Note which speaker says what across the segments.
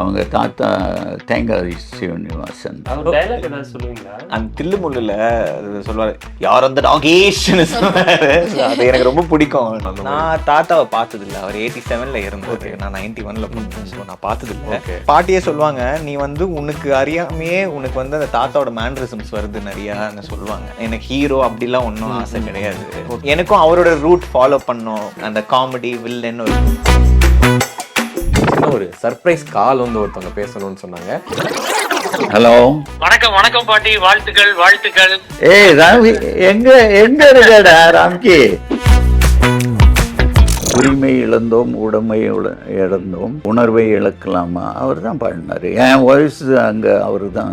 Speaker 1: அவங்க தாத்தா தேங்காய் ஸ்ரீனிவாசன்.
Speaker 2: அந்த தில்லு முள்ளுல சொல்லுவாரு, யார் அந்த டாகேஷ்னு சொல்லுவாரு. அது எனக்கு ரொம்ப பிடிக்கும். நான் தாத்தாவை பார்த்தது இல்லை. அவர் 87ல இருந்தாரு, நான் 91ல பண்ணேன். ஸோ நான் பார்த்தது இல்லை. பாட்டியே சொல்லுவாங்க, நீ வந்து உனக்கு அறியாமையே உனக்கு வந்து அந்த தாத்தாவோட மேனரிசம்ஸ் வருது நிறையான்னு சொல்லுவாங்க. எனக்கு ஹீரோ அப்படிலாம் ஒன்றும் ஆசை கிடையாது. எனக்கும் அவரோட ரூட் ஃபாலோ பண்ணும், அந்த காமெடி வில்லன். ஒரு சர்ப்ரைஸ் கால் வந்து ஒருத்தவங்க பேசணும்னு சொன்னாங்க.
Speaker 1: ஹலோ,
Speaker 3: வணக்கம். வணக்கம் பாட்டி, வாழ்த்துக்கள் வாழ்த்துக்கள்.
Speaker 1: ஏய் ராம்கி, எங்க இருக்கடா ராம்கி? உரிமை இழந்தோம், உடைமை இழந்தோம், உணர்வை இழக்கலாமா? அவர் தான் பாடினாரு. என் வாய்ஸ் அங்க அவரு தான்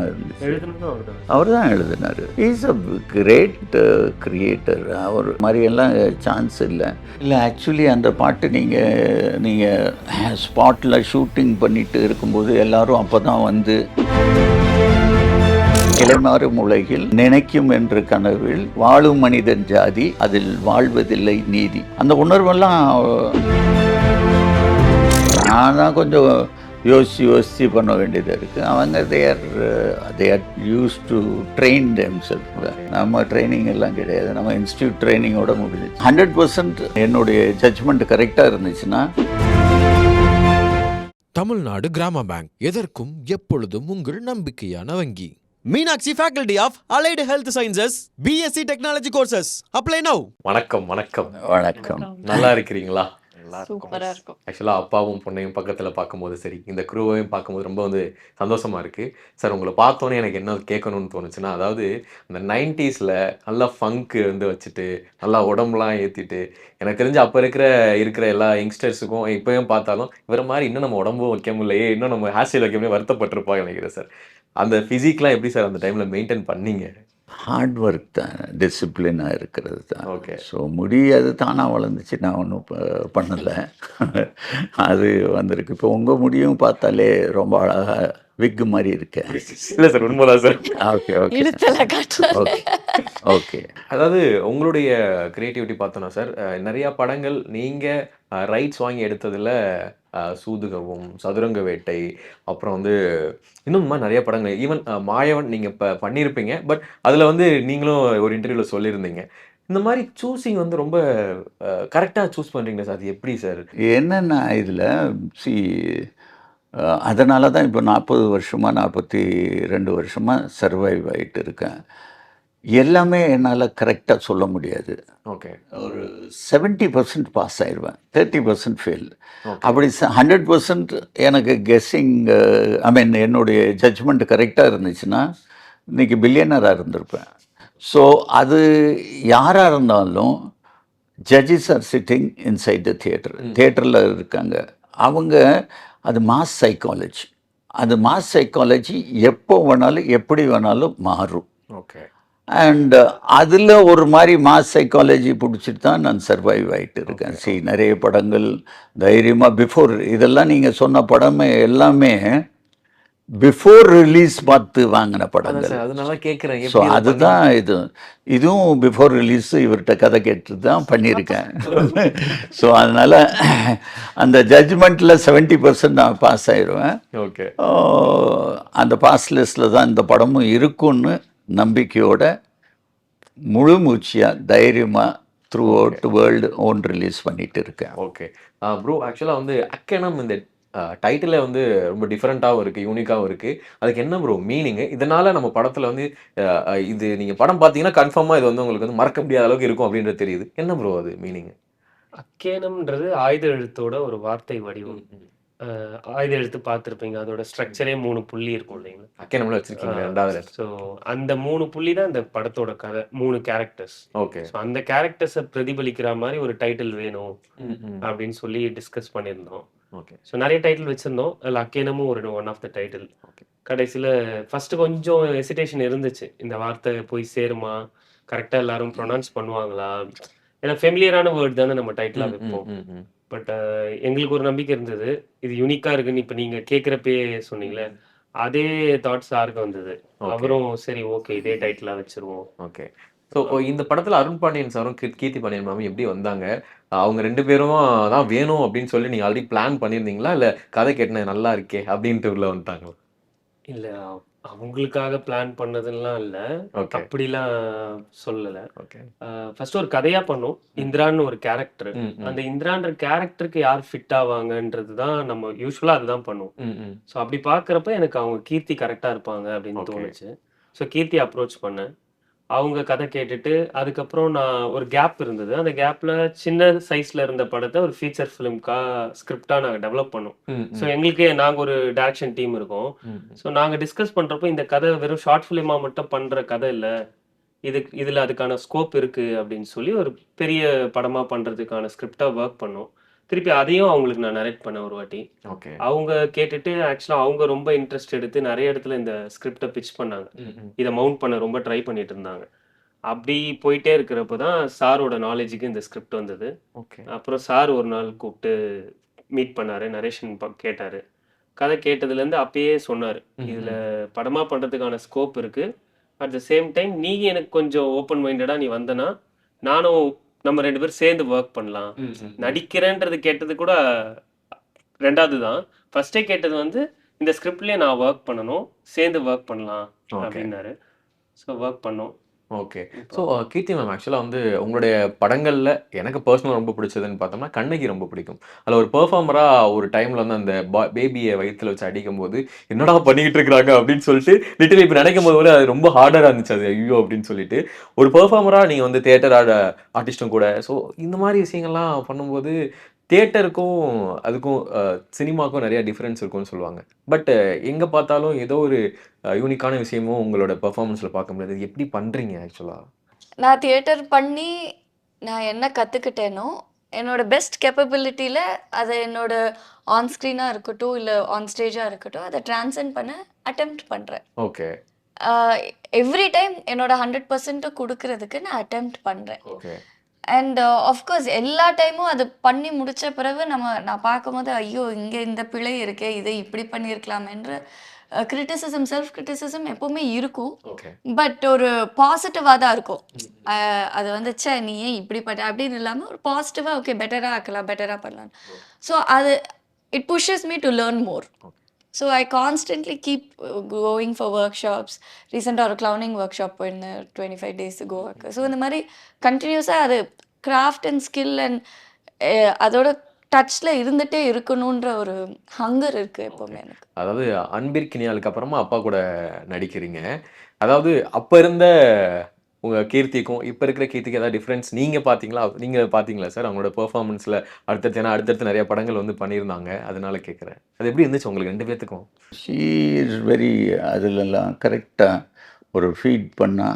Speaker 1: எழுதினாரு. Is a great creator. அவர் மாதிரி எல்லாம் சான்ஸ் இல்லை. ஆக்சுவலி அந்த பாட்டு நீங்க ஸ்பாட்ல ஷூட்டிங் பண்ணிட்டு இருக்கும்போது எல்லாரும் அப்பதான் வந்து கிளைமாறும் உலகில் நினைக்கும் என்ற கனவில் வாழும் மனிதன் ஜாதி, அதில் வாழ்வதில்லை நீதி. அந்த உணர்வெல்லாம் நான் தான் கொஞ்சம் யோசித்து பண்ண வேண்டியதாக இருக்குது. அவங்க தேர் யூஸ் டு ட்ரெயின் தெம்செல்ஃப். நம்ம ட்ரைனிங் எல்லாம் கிடையாது, நம்ம இன்ஸ்டியூட் ட்ரைனிங்கோட முடிஞ்சிச்சு. 100% என்னுடைய ஜட்ஜ்மெண்ட் கரெக்டாக இருந்துச்சுன்னா.
Speaker 4: தமிழ்நாடு கிராம பேங்க், எதற்கும் எப்பொழுதும் உங்கள் நம்பிக்கையான வங்கி.
Speaker 5: Meenakshi faculty of allied health sciences, BSc technology courses. Apply now.
Speaker 2: வணக்கம். வணக்கம்.
Speaker 1: வணக்கம்.
Speaker 2: நல்லா இருக்கிறீங்களா?
Speaker 6: சூப்பரா இருக்கும்.
Speaker 2: ஆக்சுவலாக அப்பாவும் பொண்ணையும் பக்கத்தில் பார்க்கும்போது சரி, இந்த குரூவையும் பார்க்கும்போது ரொம்ப வந்து சந்தோஷமா இருக்குது. சார், உங்களை பார்த்தோன்னே எனக்கு என்ன கேட்கணும்னு தோணுச்சுன்னா, அதாவது இந்த 90ஸ்ல நல்லா ஃபங்க்கு வந்து வச்சுட்டு நல்லா உடம்புலாம் ஏற்றிட்டு, எனக்கு தெரிஞ்சு அப்போ இருக்கிற எல்லா யங்ஸ்டர்ஸுக்கும் இப்போயும் பார்த்தாலும் இவரை மாதிரி இன்னும் நம்ம உடம்பும் வைக்க முடியலையே, இன்னும் நம்ம ஹேர் ஸ்டைல் வைக்க முடியாது வருத்தப்பட்டிருப்பாங்க நினைக்கிறேன் சார். அந்த ஃபிசிக்லாம் எப்படி சார் அந்த டைமில் மெயின்டைன் பண்ணீங்க?
Speaker 1: ஹார்ட் ஒர்க் தான், டிசிப்ளினாக இருக்கிறது தான்.
Speaker 2: ஓகே.
Speaker 1: ஸோ முடியாது தானாக வளர்ந்துச்சு, நான் ஒன்றும் பண்ணலை. அது வந்திருக்கு. இப்போ உங்கள் முடியும் பார்த்தாலே ரொம்ப அழகாக விக்கு மாதிரி இருக்கேன்.
Speaker 2: இல்லை சார், உண்மைதான் sir.
Speaker 1: Okay okay okay okay.
Speaker 2: அதாவது உங்களுடைய கிரியேட்டிவிட்டி பார்த்தோன்னா சார், நிறையா படங்கள் நீங்கள் ரைட்ஸ் வாங்கி எடுத்ததில் சூதுகவும், சதுரங்க வேட்டை, அப்புறம் வந்து இன்னும் இந்த மாதிரி நிறைய படங்கள், ஈவன் மாயவன் நீங்கள் இப்போ பண்ணியிருப்பீங்க. பட் அதில் வந்து நீங்களும் ஒரு இன்டர்வியூவில் சொல்லியிருந்தீங்க, இந்த மாதிரி சூஸிங் வந்து ரொம்ப கரெக்டாக சூஸ் பண்ணுறீங்களா சார்? அது எப்படி சார்?
Speaker 1: என்னென்னா இதில் அதனால தான் இப்போ 40 வருஷமாக 42 வருஷமாக சர்வைவ் ஆகிட்டு இருக்கேன். எல்லாமே என்னால் கரெக்டாக சொல்ல முடியாது.
Speaker 2: ஓகே.
Speaker 1: ஒரு 70% பாஸ் ஆயிடுவேன், 30% ஃபெயில். அப்படி 100% எனக்கு கெஸ்ஸிங் என்னுடைய ஜட்ஜ்மெண்ட் கரெக்டாக இருந்துச்சுன்னா இன்றைக்கி பில்லியனராக இருந்திருப்பேன். ஸோ அது யாராக இருந்தாலும் judges are sitting inside the தியேட்டரில் இருக்காங்க. அவங்க அது மாஸ் சைக்காலஜி. அது மாஸ் சைக்காலஜி எப்போ வேணாலும் எப்படி வேணாலும் மாறும்.
Speaker 2: ஓகே.
Speaker 1: அண்ட் அதில் ஒரு மாதிரி மாஸ் சைக்காலஜி பிடிச்சிட்டு தான் நான் சர்வைவ் ஆகிட்டு இருக்கேன். நிறைய படங்கள் தைரியமாக இதெல்லாம் நீங்கள் சொன்ன படமே எல்லாமே பிஃபோர் ரிலீஸ் பார்த்து வாங்கின படங்கள்.
Speaker 2: அதனால கேட்குறேன்.
Speaker 1: ஸோ அதுதான் இதுவும் பிஃபோர் ரிலீஸ் இவர்கிட்ட கதை கேட்டு தான் பண்ணியிருக்கேன். ஸோ அதனால் அந்த ஜட்ஜ்மெண்ட்டில் 70% நான் பாஸ் ஆயிடுவேன்.
Speaker 2: ஓகே.
Speaker 1: அந்த பாஸ் லிஸ்ட்டில் தான் இந்த படமும் இருக்குன்னு நம்பிக்கையோட முழு மூச்சியாக தைரியமாக through out world own release பண்ணிட்டு இருக்கேன்.
Speaker 2: ஓகே ப்ரோ, ஆக்சுவலாக வந்து அக்கேனம் இந்த டைட்டிலே வந்து ரொம்ப டிஃப்ரெண்ட்டாகவும் இருக்குது, யூனிக்காகவும் இருக்குது. அதுக்கு என்ன ப்ரோ மீனிங்கு? இதனால் நம்ம படத்தில் வந்து இது நீங்கள் படம் பார்த்தீங்கன்னா கன்ஃபார்மாக இது வந்து உங்களுக்கு வந்து மறக்க முடியாத அளவுக்கு இருக்கும் அப்படின்றது தெரியுது. என்ன ப்ரோ அது மீனிங்கு?
Speaker 3: அக்கேனம்ன்றது ஆயுத எழுத்தோட ஒரு வார்த்தை வடிவம். ஆயுத எழுத்து பார்த்துருப்பீங்க, அதோட ஸ்ட்ரக்சரே 3 புள்ளி இருக்கும் இல்லைங்களா?
Speaker 2: அக்கேனம்ல வச்சிருக்கீங்க ரெண்டாவது.
Speaker 3: ஸோ அந்த 3 புள்ளி தான் இந்த படத்தோட கதை, 3 கேரக்டர்ஸ்.
Speaker 2: ஓகே.
Speaker 3: ஸோ அந்த கேரக்டர்ஸை பிரதிபலிக்கிற மாதிரி ஒரு டைட்டில் வேணும் அப்படின்னு சொல்லி டிஸ்கஸ் பண்ணியிருந்தோம்.
Speaker 2: ஓகே.
Speaker 3: ஸோ நிறைய டைட்டில் வச்சுருந்தோம், அதில் அக்கேனமும் ஒரு ஒன் ஆஃப் த டைட்டில். கடைசியில் ஃபஸ்ட்டு கொஞ்சம் ஹெசிடேஷன் இருந்துச்சு, இந்த வார்த்தை போய் சேருமா, கரெக்டாக எல்லாரும் ப்ரொனவுன்ஸ் பண்ணுவாங்களா, ஏன்னா ஃபெமிலியரான வேர்ட் தானே நம்ம டைட்டிலாக வைப்போம். பட் எங்களுக்கு ஒரு நம்பிக்கை இருந்தது, இது யூனிக்காக இருக்குன்னு. இப்போ நீங்கள் கேட்குறப்பே சொன்னீங்களே, அதே தாட்ஸ் யாருக்கு வந்தது, அவரும் சரி ஓகே இதே டைட்டிலாக வச்சுருவோம்.
Speaker 2: ஓகே.
Speaker 6: ஸோ இந்த படத்துல அருண் பாண்டியன் சாரும் கீர்த்தி பாண்டியன் மேமும் எப்படி வந்தாங்க? அவங்க 2 பேரும் தான் வேணும் அப்படின்னு சொல்லி நீங்க ஆல்ரெடி பிளான் பண்ணியிருந்தீங்களா? இல்ல கதை கேட்டேன் நல்லா இருக்கே அப்படின்ட்டு உள்ள வந்துட்டாங்களா?
Speaker 3: இல்ல அவங்களுக்காக பிளான் பண்ணதுலாம் இல்ல.
Speaker 6: ஓகே,
Speaker 3: அப்படிலாம் சொல்லல.
Speaker 6: ஓகே.
Speaker 3: ஃபர்ஸ்ட் ஒரு கதையா பண்ணோம். இந்திரான்னு ஒரு கேரக்டர்.
Speaker 6: ம், ம்.
Speaker 3: அந்த இந்திரான்ற கேரக்டருக்கு யார் ஃபிட் ஆவாங்கன்றது தான் நம்ம யூசுவலா அதுதான் பண்ணுவோம்.
Speaker 6: ம், ம்.
Speaker 3: ஸோ அப்படி பார்க்குறப்ப எனக்கு அவங்க கீர்த்தி கரெக்டா இருப்பாங்க அப்படின்னு
Speaker 6: ஓகே.
Speaker 3: தோணுச்சு. ஸோ கீர்த்தி அப்ரோச் பண்ணேன். அவங்க கதை கேட்டுட்டு, அதுக்கப்புறம் நான் ஒரு கேப் இருந்தது. அந்த கேப்ல சின்ன சைஸ்ல இருந்த படத்த ஒரு ஃபீச்சர் ஃபிலிம்க்கா ஸ்கிரிப்ட்டா நாங்க டெவலப் பண்ணோம்.
Speaker 6: ம்,
Speaker 3: ஸோ
Speaker 6: ம்.
Speaker 3: எங்களுக்கே நாங்க ஒரு டைரக்ஷன் டீம் இருக்கோம்.
Speaker 6: ம், ம்.
Speaker 3: ஸோ நாங்க டிஸ்கஸ் பண்றப்போ இந்த கதை வெறும் ஷார்ட் ஃபிலிமா மட்டும் பண்ற கதை இல்ல. இதுல அதுக்கான ஸ்கோப் இருக்கு அப்படின்னு சொல்லி ஒரு பெரிய படமா பண்றதுக்கான ஸ்கிரிப்ட்டா வொர்க் பண்ணோம். திருப்பி அதையும் அவங்களுக்கு நான் நரேட் பண்ணேன் ஒரு வாட்டி.
Speaker 6: ஓகே.
Speaker 3: அவங்க கேட்டுட்டு ஆக்சுவலா அவங்க ரொம்ப இன்ட்ரெஸ்ட் எடுத்து நெறைய இடத்துல இந்த ஸ்கிரிப்ட்ட பிட்ச் பண்ணாங்க.
Speaker 6: ம், ம்.
Speaker 3: இத மவுண்ட் பண்ண ரொம்ப ட்ரை பண்ணிட்டு இருந்தாங்க. அப்படி போயிட்டே இருக்கிறப்ப தான் சாரோட நாலேஜுக்கு இந்த ஸ்கிரிப்ட் வந்தது.
Speaker 6: ஓகே.
Speaker 3: அப்புறம் சார் ஒரு நாள் கூப்பிட்டு மீட் பண்ணாரு. நரேஷன் கேட்டாரு. கதை கேட்டதுலேருந்து அப்பயே சொன்னாரு.
Speaker 6: ம்,
Speaker 3: இதுல
Speaker 6: ம்.
Speaker 3: படமா பண்றதுக்கான ஸ்கோப் இருக்கு. அட் த சேம் டைம் நீ எனக்கு கொஞ்சம் ஓப்பன் மைண்டடா நீ வந்தனா, நானும் நம்ம 2 பேரும் சேர்ந்து வொர்க் பண்ணலாம்.
Speaker 6: ம், ம்.
Speaker 3: நடிக்கிறேன்றது கேட்டது கூட 2வது தான். ஃபர்ஸ்ட்டே கேட்டது வந்து, இந்த ஸ்கிரிப்ட்லயே நான் வொர்க் பண்ணணும். சேர்ந்து வொர்க் பண்ணலாம்
Speaker 6: ஓகே.
Speaker 3: அப்படின்னாரு. ஸோ வொர்க் பண்ணோம்.
Speaker 6: ஓகே.
Speaker 3: இப்போ
Speaker 6: ஸோ கீர்த்தி மேம் ஆக்சுவலா வந்து உங்களுடைய படங்கள்ல எனக்கு பர்சனலா ரொம்ப பிடிச்சதுன்னு பார்த்தோம்னா, கண்ணகி ரொம்ப பிடிக்கும். அதுல ஒரு பெர்ஃபார்மரா ஒரு டைம்ல வந்து அந்த பேபிய வயித்துல வச்சு அடிக்கும்போது, "என்னடா பண்ணிக்கிட்டு இருக்கிறாங்க?" அப்படின்னு சொல்லிட்டு லிட்டரலி இப்ப நினைக்கும்போது கூட அது ரொம்ப ஹார்டரா இருந்துச்சு அது. ஐயோ! அப்படின்னு சொல்லிட்டு. ஒரு பெர்ஃபார்மரா நீங்க வந்து தியேட்டர் ஆர்டிஸ்ட்டும் கூட. ஸோ இந்த மாரி விஷயங்கள்லாம் பண்ணும்போது, தியேட்டருக்கும் அதுக்கும் சினிமாக்கும் நெறைய டிஃபரன்ஸ் இருக்கும்னு சொல்லுவாங்க. பட் எங்க பார்த்தாலும் ஏதோ ஒரு யூனிக்கான விஷயமும் உங்களோட பெர்ஃபார்மன்ஸ்ல பார்க்க முடியாது. இது எப்படி பண்றீங்க ஆக்சுவலா?
Speaker 7: நான் தியேட்டர் பண்ணி நான் என்ன கத்துக்கிட்டேனோ, என்னோட பெஸ்ட் கேப்பபிலிட்டில அத என்னோட ஆன் ஸ்க்ரீனா இருக்கட்டும், இல்ல ஆன் ஸ்டேஜா இருக்கட்டும், அத ட்ரான்சென்ட் பண்ண அட்டெம்ப்ட் பண்றேன்.
Speaker 6: ஓகே,
Speaker 7: எவ்ரி டைம் என்னோட 100% குடுக்குறதுக்கு நான் அட்டெம்ப்ட் பண்றேன்.
Speaker 6: ஓகே.
Speaker 7: அண்ட் ஆஃப்கோர்ஸ் எல்லா டைமும் அது பண்ணி முடிச்ச பிறகு நான் பார்க்கும்போது, ஐயோ! இங்க இந்த பிழை இருக்கே, இதை இப்படி பண்ணியிருக்கலாமேன்ற கிரிட்டிசிசம், செல்ஃப் கிரிட்டிசிசம் எப்பவுமே இருக்கும்.
Speaker 6: ஓகே.
Speaker 7: பட் ஒரு பாசிட்டிவா தான் இருக்கும். அது வந்து ச்சே நீ ஏன் இப்படி பண்ண அப்படின்னு இல்லாம ஒரு பாசிட்டிவா ஓகே பெட்டரா ஆக்கலாம், பெட்டரா பண்ணலாம். ஸோ அது it புஷஸ் me to learn more. So I constantly keep going for work shops. ரீசெண்டாக ஒரு க்ளவுனிங் ஒர்க் ஷாப் போயிருந்தேன் 25 டேஸ் கோவாக்கு. ஸோ இந்த மாதிரி கண்டினியூஸாக அது கிராஃப்ட் அண்ட் ஸ்கில் அண்ட் அதோட டச்ல இருந்துட்டே இருக்கணுன்ற ஒரு ஹங்கர் இருக்கு எப்பவுமே எனக்கு.
Speaker 6: அதாவது அன்பிற்கினியாளுக்கு அப்புறமா அப்பா கூட நடிக்கிறீங்க. அதாவது அப்ப இருந்த உங்க கீர்த்திக்கும், இப்ப இருக்கிற கீர்த்திக்கும் ஏதாவது டிஃபரன்ஸ் நீங்க பார்த்தீங்களா? நீங்க பார்த்தீங்களா சார்? அவங்களோட பெர்ஃபார்மன்ஸ்ல அடுத்தடுத்து ஏன்னா அடுத்தடுத்து நெறைய படங்கள் வந்து பண்ணியிருந்தாங்க. அதனால கேட்கிறேன். அது எப்படி இருந்துச்சு உங்களுக்கு 2 பேத்துக்கும்?
Speaker 1: ஷீ இஸ் வெரி அதிலெல்லாம் கரெக்டாக ஒரு ஃபீட் பண்ணா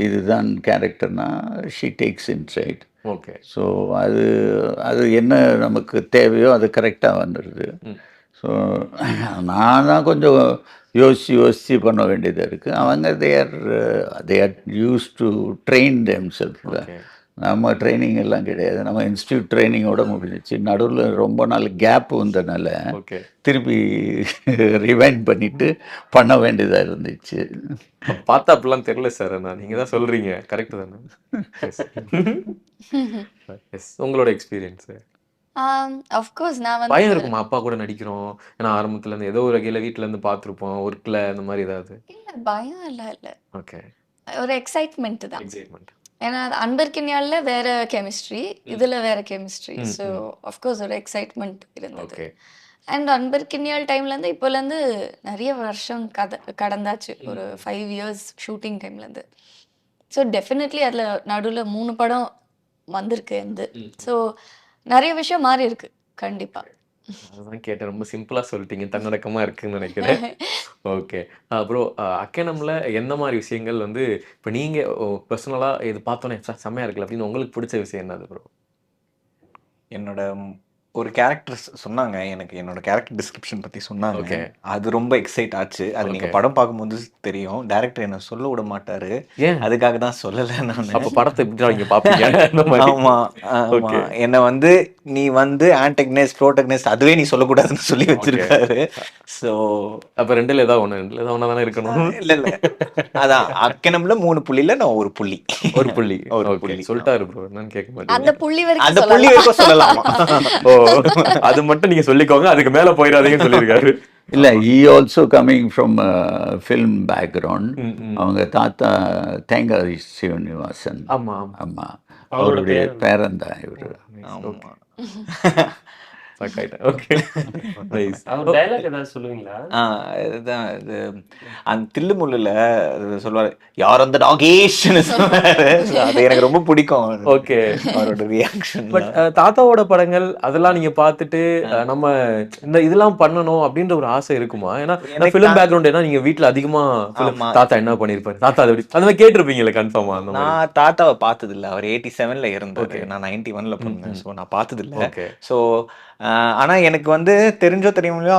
Speaker 1: இதுதான் கேரக்டர்னா she takes inside.
Speaker 6: Okay.
Speaker 1: So அது அது என்ன நமக்கு தேவையோ அது கரெக்டாக வந்துடுது.
Speaker 6: ம்.
Speaker 1: ஸோ நான் தான் கொஞ்சம் யோசித்து பண்ண வேண்டியது இருக்குது. அவங்க they are use to train themself.
Speaker 6: Okay.
Speaker 1: நம்ம ட்ரைனிங் எல்லாம் கிடையாது. நம்ம இன்ஸ்டியூட் ட்ரைனிங்கோட முடிஞ்சிச்சு. நடுவில் ரொம்ப நாள் கேப் வந்தனால
Speaker 6: ஓகே.
Speaker 1: திருப்பி ரிவைண்ட் பண்ணிட்டு பண்ண வேண்டியதாக இருந்துச்சு.
Speaker 6: பார்த்தா அப்படிலாம் தெரியல சார். நீங்க தான் சொல்றீங்க. கரெக்ட் தானே? எஸ். எஸ். உங்களோட எக்ஸ்பீரியன்ஸ்.
Speaker 7: ஆஃப்கோர்ஸ் நான்
Speaker 6: பயம்
Speaker 7: வந்து
Speaker 6: இருக்குமா? அப்பா கூட நடிக்கிறோம். ஏன்னா ஆரம்பத்துல இருந்து ஏதோ ஒரு வகையில வீட்ல இருந்து பார்த்துருப்போம். ஒர்க்ல அந்த மாதிரி ஏதாவது?
Speaker 7: இல்ல பயம் எல்லாம் இல்ல.
Speaker 6: ஓகே.
Speaker 7: ஒரு எக்ஸைட்மெண்ட் தான்.
Speaker 6: எக்ஸைட்மென்ட்.
Speaker 7: ஏன்னா அன்பர்கினியால்ல வேற கெமிஸ்ட்ரி, இதுல வேற கெமிஸ்ட்ரி.
Speaker 6: ம்,
Speaker 7: ஸோ ஆஃப்கோர்ஸ் ஒரு எக்ஸைட்மெண்ட் இருந்தது.
Speaker 6: ஓகே.
Speaker 7: அண்ட் அன்பர்கினியால் டைம்லேருந்து இப்போலேருந்து நிறைய வருஷம் கடந்தாச்சு. ஒரு 5 இயர்ஸ் ஷூட்டிங் டைம்லேருந்து. ஸோ டெஃபினெட்லி அதில் நடுவில் 3 படம் வந்திருக்கு எந்து.
Speaker 6: ம்.
Speaker 7: ஸோ நிறைய விஷயம் மாறி இருக்கு கண்டிப்பா.
Speaker 6: அதுதான் கேட்டேன். ரொம்ப சிம்பிளா சொல்லிட்டீங்க. தன்னடக்கமா இருக்குன்னு நினைக்கிறேன். ஓகே. ப்ரோ அக்கேனம்ல எந்த மாரி விஷயங்கள் வந்து இப்ப நீங்க பெர்சனலா இது பார்த்தோனே செம்மையா இருக்குல்ல அப்படின்னு உங்களுக்கு பிடிச்ச விஷயம் என்னது ப்ரோ?
Speaker 2: என்னோட ஒரு கேரக்டர் சொன்னாங்க, எனக்கு என்னோட கேரக்டர் டிஸ்கிரிப்ஷன் பத்தி சொன்னாங்க.
Speaker 6: Okay.
Speaker 2: அது ரொம்ப எக்ஸைட் ஆச்சு. அது நீங்க
Speaker 6: Okay.
Speaker 2: படம் பார்க்கும்போது தெரியும். டைரக்டர் என்ன சொல்ல விட மாட்டாரு.
Speaker 6: ஏன்
Speaker 2: அதுக்காக தான் சொல்லல நானு.
Speaker 6: அப்ப படத்தை இப்படிதான் நீங்க பாப்பீங்க அந்த மாதிரி
Speaker 2: ஆமா ஆமா.
Speaker 6: Okay.
Speaker 2: என்ன வந்து நீ வந்து ஆன்டகனிஸ்ட் ப்ரோட்டகனிஸ்ட் அதுவே நீ சொல்லக்கூடாதுன்னு சொல்லி வச்சிருக்காரு. ஸோ
Speaker 6: அப்ப ரெண்டுல ஏதாவது ஒண்ணு தானே இருக்கணும்.
Speaker 2: இல்ல இல்ல அதான் அக்கனம்ல 3 புள்ளில நான் ஒரு புள்ளி.
Speaker 6: ஒரு புள்ளி
Speaker 2: ஒரு
Speaker 6: Okay.
Speaker 2: புள்ளி.
Speaker 6: சொல்லிட்டாரு ப்ரோ, என்னன்னு கேட்க
Speaker 7: அந்த
Speaker 6: மாட்டீங்க.
Speaker 7: புள்ளி வரைக்கும்
Speaker 2: அந்த புள்ளி
Speaker 7: சொல்லலாம்.
Speaker 2: வரைக்கும் சொல்லலாமா?
Speaker 6: ஓ, அது மட்டும் நீங்க சொல்லிக்கோங்க, அதுக்கு மேல போயிடாதீங்கன்னு சொல்லியிருக்காரு.
Speaker 1: இல்லை ஈ also coming from film background. அவங்க தாத்தா தேங்காய் ஸ்ரீனிவாசன்.
Speaker 6: ஆமா ஆமா.
Speaker 1: ஆமா,
Speaker 3: அவரோட
Speaker 1: அவருடைய
Speaker 3: பேரன்.
Speaker 1: பேரன் தான் இவர்.
Speaker 2: ஆமா.
Speaker 6: Okay nice.
Speaker 3: அவர் டைலாக் ஏதாவது சொல்லுவீங்களா?
Speaker 2: இதுதான் இது அந்த தில்லுமுல்லுல சொல்லுவாரு, யார் அந்த டாகேஷ்னு சொல்லுவாரு. அது எனக்கு ரொம்ப பிடிக்கும்.
Speaker 6: ஓகே.
Speaker 2: அவரோட ரியாக்ஷன்.
Speaker 6: பட் தாத்தாவோட படங்கள் அதெல்லாம் நீங்க பார்த்துட்டு நம்ம இந்த இதெல்லாம் பண்ணணும் அப்படின்ற ஒரு ஆசை இருக்குமா? ஏன்னா ஃபிலிம் பேக்ரவுண்ட் ஏன்னா நீங்க வீட்ல அதிகமா
Speaker 2: ஆமா.
Speaker 6: தாத்தா என்ன பண்ணிருப்பாரு, தாத்தா அது எப்படி அந்த மாதிரி கேட்டிருப்பீங்களே கன்ஃபார்மா? அந்த மாதிரி.
Speaker 2: நான் தாத்தாவை பார்த்தது இல்ல. அவர் 87ல இருந்தாரு. நான் 91ல பிறந்தேன். ஸோ நான் பார்த்தது இல்ல.
Speaker 6: Okay.
Speaker 2: ஸோ ஆனா எனக்கு வந்து தெரிஞ்சோ தெரியுமோ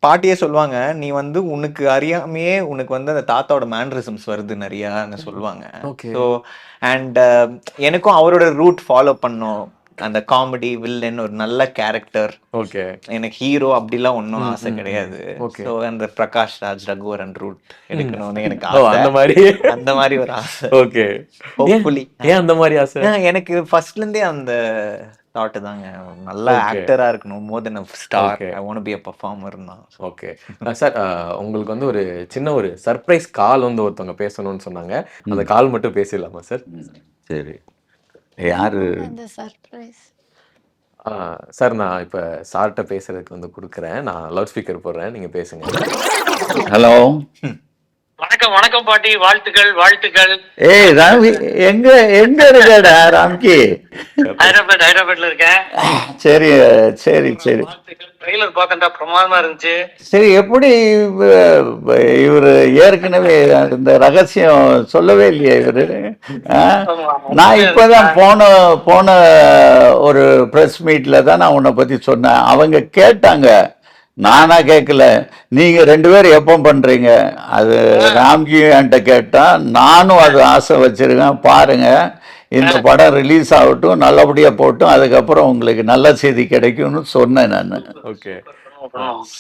Speaker 2: பாட்டியே சொல்லுவாங்க, நீ வந்து உனக்கு அறியாமையே உனக்கு வந்து அந்த தாத்தாவோட மேனரிசம்ஸ் வருது நிறையான்னு சொல்லுவாங்க.
Speaker 6: Okay.
Speaker 2: ஸோ அண்ட் எனக்கும் அவரோட ரூட் ஃபாலோ பண்ணோம். அந்த காமெடி வில்லன் ஒரு நல்ல கேரக்டர்.
Speaker 6: ஓகே.
Speaker 2: எனக்கு ஹீரோ அப்படிலாம் ஒன்றும் ஆசை கிடையாது.
Speaker 6: Okay.
Speaker 2: ஸோ அந்த பிரகாஷ் ராஜ் ரகுவரன் ரூட் எடுக்கணும்னு எனக்கு
Speaker 6: ஓ,
Speaker 2: ஆசை.
Speaker 6: அந்த மாதிரி.
Speaker 2: அந்த மாதிரி ஒரு ஆசை.
Speaker 6: ஓகே.
Speaker 2: Hopefully.
Speaker 6: ஏன் அந்த மாதிரி ஆசை?
Speaker 2: எனக்கு ஃபர்ஸ்ட்ல இருந்தே அந்த தாட் தாங்க, நல்ல
Speaker 6: Okay.
Speaker 2: ஆக்டரா இருக்கணும், more than star.
Speaker 6: Okay.
Speaker 2: I want be a performer தான்.
Speaker 6: ஓகே சார், உங்களுக்கு வந்து ஒரு சின்ன ஒரு சர்ப்ரைஸ் கால் வந்து ஒருத்தவங்க பேசணும்னு சொன்னாங்க. அந்த கால் மட்டும் பேசிடலாமா சார்?
Speaker 1: சரி, யாரு?
Speaker 7: அந்த சர்ப்ரைஸ்.
Speaker 6: சார், நான் இப்போ சார்கிட்ட பேசுறதுக்கு வந்து கொடுக்குறேன். நான் லவுட் ஸ்பீக்கர் போடுறேன், நீங்க பேசுங்க.
Speaker 1: ஹலோ.
Speaker 8: வணக்கம் வணக்கம் பாட்டி, வாழ்த்துக்கள் வாழ்த்துக்கள்.
Speaker 1: ஏய் ராம்கி, எங்க எங்க இருக்கடா ராம்கி?
Speaker 8: ஹைதராபாத்ல இருக்கேன்.
Speaker 1: சரி சரி சரி
Speaker 8: வாழ்த்துக்கள். ட்ரெய்லர் பார்த்தா பிரமாதமா இருந்துச்சு.
Speaker 1: சரி. எப்படி இவர் ஏற்கனவே இந்த ரகசியம் சொல்லவே இல்லையா இவரு? நான் இப்பதான் போன ஒரு ப்ரெஸ் மீட்ல தான் நான் உன்னை பத்தி சொன்னேன். அவங்க கேட்டாங்க, நானா கேட்கல. நீங்க 2 பேரும் எப்போ பண்றீங்க? அது ராம்கி என்கிட்ட கேட்டா, நானும் அது ஆசை வச்சிருக்கேன். பாருங்க, இந்த படம் ரிலீஸ் ஆகட்டும், நல்லபடியா போட்டும், அதுக்கப்புறம் உங்களுக்கு நல்ல செய்தி கிடைக்கும்னு சொன்னேன் நான்.
Speaker 6: ஓகே.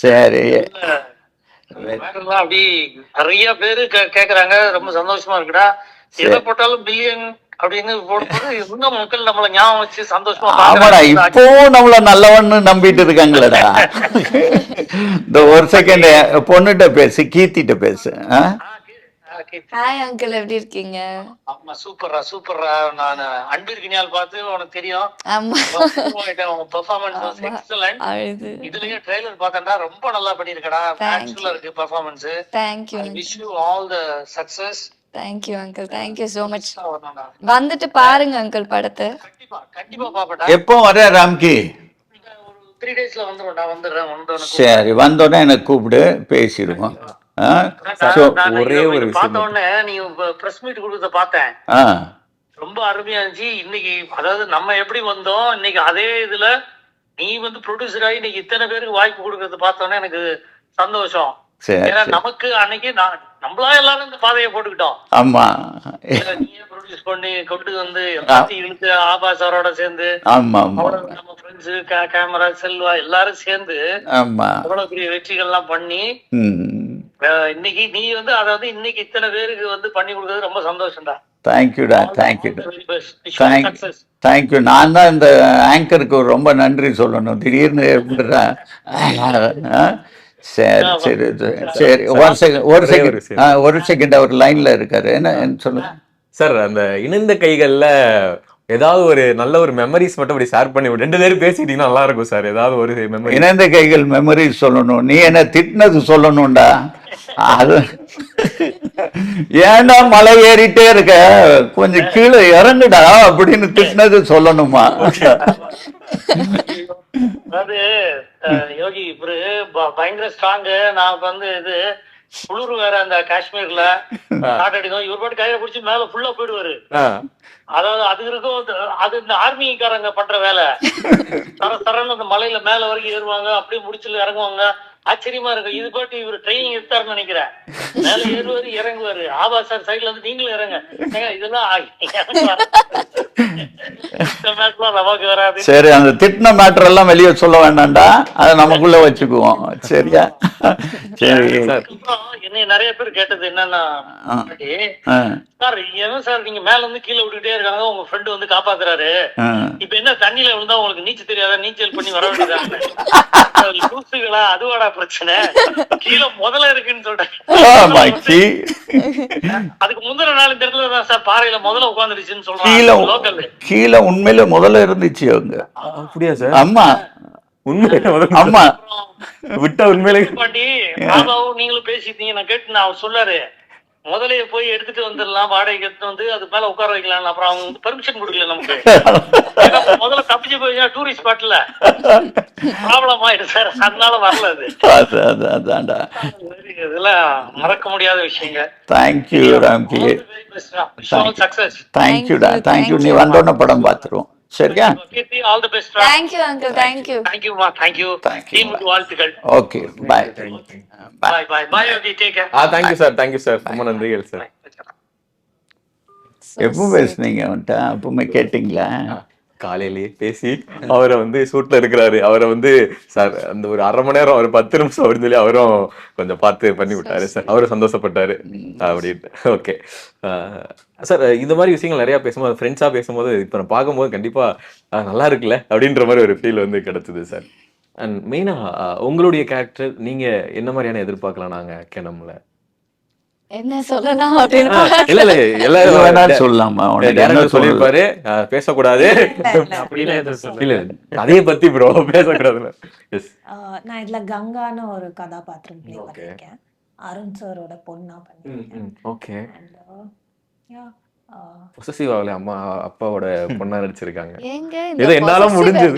Speaker 1: சரி.
Speaker 8: மேட்டர்லாம் அப்படி நிறைய பேரு கேக்குறாங்க. ரொம்ப சந்தோஷமா இருக்குடா. எதை போட்டாலும் பில்லியன் அப்படின்னு போடும்போது இன்னும் மக்கள் நம்மள ஞாபகம் வச்சு சந்தோஷமா
Speaker 1: ஆமாடா,
Speaker 8: பார்க்கறாங்க.
Speaker 1: இப்பவும் நம்மள நல்லவன்னு நம்பிட்டு இருக்காங்களடா. இந்த ஒரு செகண்ட் பொண்ணுகிட்ட பேசு, கீர்த்திட்ட பேசு.
Speaker 7: ஹாய் அங்கிள், எப்படி இருக்கீங்க?
Speaker 8: ஆமா, சூப்பர்ரா சூப்பர்ரா. நான் அன்பிற்கினியால் பார்த்து உனக்கு தெரியும்.
Speaker 7: ஆமா,
Speaker 8: உங்க பெர்ஃபார்மன்ஸ் வாஸ் எக்ஸலென்ட்.
Speaker 7: அழுது.
Speaker 8: இதுலயே ட்ரைலர் பார்த்தா ரொம்ப நல்லா பண்ணிருக்கடா. நேச்சுரலா இருக்கு performance.
Speaker 7: Thank you
Speaker 8: I wish you all the success.
Speaker 7: Thank you uncle, thank you so much. வந்துட்டு பாருங்க அங்கிள் படத்தை.
Speaker 8: கண்டிப்பா கண்டிப்பா பாப்படா.
Speaker 1: எப்போ வர ராம்கி?
Speaker 8: ஒரு 3 daysல வந்துடும்டா. வந்துடுறேன்.
Speaker 1: சரி, வந்தோடனே எனக்கு கூப்பிடு, பேசிடுவோம்.
Speaker 6: ஒரே ஒரு
Speaker 8: பார்த்த உடனே நீ பிரஸ் மீட் கொடுக்கறத பார்த்தேன்.
Speaker 1: ஆ,
Speaker 8: ரொம்ப அருமையா இருந்துச்சு. இன்னைக்கு அதாவது நம்ம எப்படி வந்தோம், இன்னைக்கு அதே இதுல நீ வந்து ப்ரொடியூசர் ஆகி இன்னைக்கு இத்தனை பேருக்கு வாய்ப்பு கொடுக்கறத பார்த்த உடனே எனக்கு சந்தோஷம்.
Speaker 1: சரி
Speaker 8: ஏன்னா
Speaker 1: சரி.
Speaker 8: நமக்கு அன்னைக்கு நம்மளா எல்லாரும் இந்த பாதையை போட்டுக்கிட்டோம்.
Speaker 1: ஆமா
Speaker 8: நீயே ப்ரொடியூஸ் பண்ணி கொண்டு வந்து எல்லாத்தையும் இழுத்து ஆபாசாரோட சேர்ந்து
Speaker 1: ஆமா ஆமா
Speaker 8: அவ்வளவு நம்ம ஃப்ரெண்ட்ஸ் கேமரா செல்வா எல்லாரும் சேர்ந்து
Speaker 1: ஆமா.
Speaker 8: அவ்வளவு பெரிய வெற்றிகள்லாம் பண்ணி இன்னைக்கு நீ வந்து அதை வந்து இன்னைக்கு இத்தனை பேருக்கு வந்து பண்ணி கொடுக்கறது ரொம்ப சந்தோஷம்டா.
Speaker 1: தேங்க்யூடா, தேங்க்யூடா,
Speaker 8: சக்சஸ்.
Speaker 1: தேங்க்யூ. நான் தான் இந்த ஆங்கருக்கு ரொம்ப நன்றி சொல்லணும். திடீர்னு எப்படிடா? சரி சரி சரி. ஒரு செகண்ட் அவர் லைன்ல இருக்காரு. என்ன சொல்லுங்க
Speaker 6: சார். அந்த இணைந்த கைகள்ல ஏதாவது ஒரு நல்ல ஒரு மெமரிஸ் மட்டும் அப்படி ஷேர் பண்ணி 2 பேரும் பேசிக்கிட்டீங்கன்னா நல்லா இருக்கும் சார். ஏதாவது ஒரு மெமரி.
Speaker 1: இணைந்த கைகள் மெமரி சொல்லணும். நீ என்ன திட்டினது சொல்லணும்டா. அது ஏன்டா மலை ஏறிட்டே இருக்க, கொஞ்சம் கீழே இறங்குடா அப்படின்னு திட்டினது சொல்லணுமா?
Speaker 8: அதாவது யோகி இவரு பயங்கர ஸ்ட்ராங்கு. நான் வந்து இது குளிர் வேற அந்த காஷ்மீர்ல ஷார்ட் அடிக்கும். இவர் பாட்டு கையில பிடிச்சி மேல ஃபுல்லா போயிடுவாரு. அதாவது அது இருக்கும், அது இந்த ஆர்மிக்காரங்க பண்ற வேலை. தரன்னு அந்த மலையில மேல வரைக்கும் ஏறுவாங்க, அப்படியே முடிச்சுல இறங்குவாங்க. ஆச்சரியமா இருக்கும். இது பாட்டு இவர் ட்ரைனிங் எடுத்தாருன்னு நினைக்கிறேன். மேல ஏறுவாரு இறங்குவாரு. ஆபா சார் சைட்ல வந்து நீங்களும் இறங்க. இதெல்லாம் நமக்கு வராது.
Speaker 1: சரி, அந்த திட்டின மேட்டர் எல்லாம் வெளியே சொல்ல வேண்டாம்டா, அதை நமக்குள்ள வச்சுக்குவோம். சரியா? சரி
Speaker 8: என்னை நிறைய பேர் கேட்டது என்னன்னா, சார் என்ன சார் நீங்க மேல இருந்து கீழே விட்டுக்கிட்டே இருக்காங்க, உங்க ஃப்ரெண்டு வந்து காப்பாத்துறாரு, இப்ப என்ன தண்ணியில விழுந்தா உங்களுக்கு நீச்சல் தெரியாதா, நீச்சல் பண்ணி வர வேண்டியதாங்க. லூசுகளா, அதுவாடா பிரச்சனை, கீழே முதல்ல இருக்குன்னு சொல்றேன். அதுக்கு முந்தின நாள் இந்த இடத்துல தான் சார் பாறையில முதல்ல உட்காந்துருச்சுன்னு சொல்றாங்க.
Speaker 1: கீழே உண்மையில முதல்ல இருந்துச்சு அவங்க.
Speaker 6: அப்படியா சார்?
Speaker 1: ஆமா
Speaker 6: உண்மையில
Speaker 1: ஆமா
Speaker 6: விட்டா உண்மையிலே
Speaker 8: பாண்டி பாபாவும் நீங்களும் பேசிட்டீங்க. நான் கேட்டு நான் அவர் சொல்லாரு, முதலைய போய் எடுத்துட்டு வந்துடலாம், வாடகைக்கு எடுத்து வந்து அது மேல உட்கார வைக்கலாம். அப்புறம் அவங்க வந்து பெர்மிஷன் கொடுக்கல நமக்கு. முதல்ல தப்பிச்சு போய் டூரிஸ்ட் ஸ்பாட்ல ப்ராப்ளம் ஆயிடுது சார், அதனால வரல.
Speaker 1: அதான்டா,
Speaker 8: இதெல்லாம் மறக்க முடியாத விஷயங்க.
Speaker 1: Thank you Ramki,
Speaker 8: success.
Speaker 1: தேங்க்யூடா, தேங்க்யூ. நீ வந்தோடனே படம் பார்த்துருவோம். சரியா?
Speaker 8: All the best.
Speaker 7: Thank you uncle, thank you.
Speaker 8: தேங்க்யூமா, தேங்க்யூ. டீமுக்கு வாழ்த்துக்கள்.
Speaker 1: Okay, bye
Speaker 8: bye bye bye. Take care.
Speaker 6: Thank you sir, thank you sir, ரொம்ப நன்றிகள் சார்.
Speaker 1: எப்போ பேசுனீங்க அவன்கிட்ட? அப்பவுமே கேட்டீங்களா?
Speaker 6: காலையிலேயே பேசி அவரை வந்து சூட்ல இருக்கிறாரு, அவரை வந்து சார் அந்த ஒரு 1/2 மணி நேரம், ஒரு 10 நிமிஷம் அப்படின்னு சொல்லி அவரும் கொஞ்சம் பார்த்து பண்ணி விட்டாரு சார். அவரும் சந்தோஷப்பட்டாரு அப்படின்ட்டு. ஓகே சார், இந்த மாதிரி விஷயங்கள் நிறைய பேசும்போது, ஃப்ரெண்ட்ஸா பேசும்போது இப்போ நான் பார்க்கும்போது கண்டிப்பா நல்லா இருக்குல்ல அப்படின்ற மாதிரி ஒரு ஃபீல் வந்து கிடைச்சது சார். அண்ட் மெயினா உங்களுடைய கேரக்டர் நீங்க என்ன மாதிரியான எதிர்பார்க்கலாம் நாங்க கேனம்ல?
Speaker 7: என்ன சொல்லலாம் அப்படின்னு
Speaker 6: இல்ல இல்ல எல்லாரும்
Speaker 1: வேணாலும் சொல்லலாமா?
Speaker 6: சொல்லிருப்பாரு பேசக்கூடாது
Speaker 3: அப்படிலாம் எதுவும் சொல்ல.
Speaker 6: இல்ல அதைய பத்தி ப்ரோ பேசக்கூடாதுல. எஸ்,
Speaker 9: நான் இதுல கங்கான்னு ஒரு கதாபாத்திரம் ப்ளே பண்ணிருக்கேன். அருண் சாரோட பொண்ணா பண்ணிருக்கேன்.
Speaker 6: ஓகே.
Speaker 9: And
Speaker 6: பொசசிவ் ஆகல, அம்மா அப்பாவோட பொண்ணா நடிச்சிருக்காங்க.
Speaker 7: ஏங்க
Speaker 6: ஏதோ என்னால முடிஞ்சது.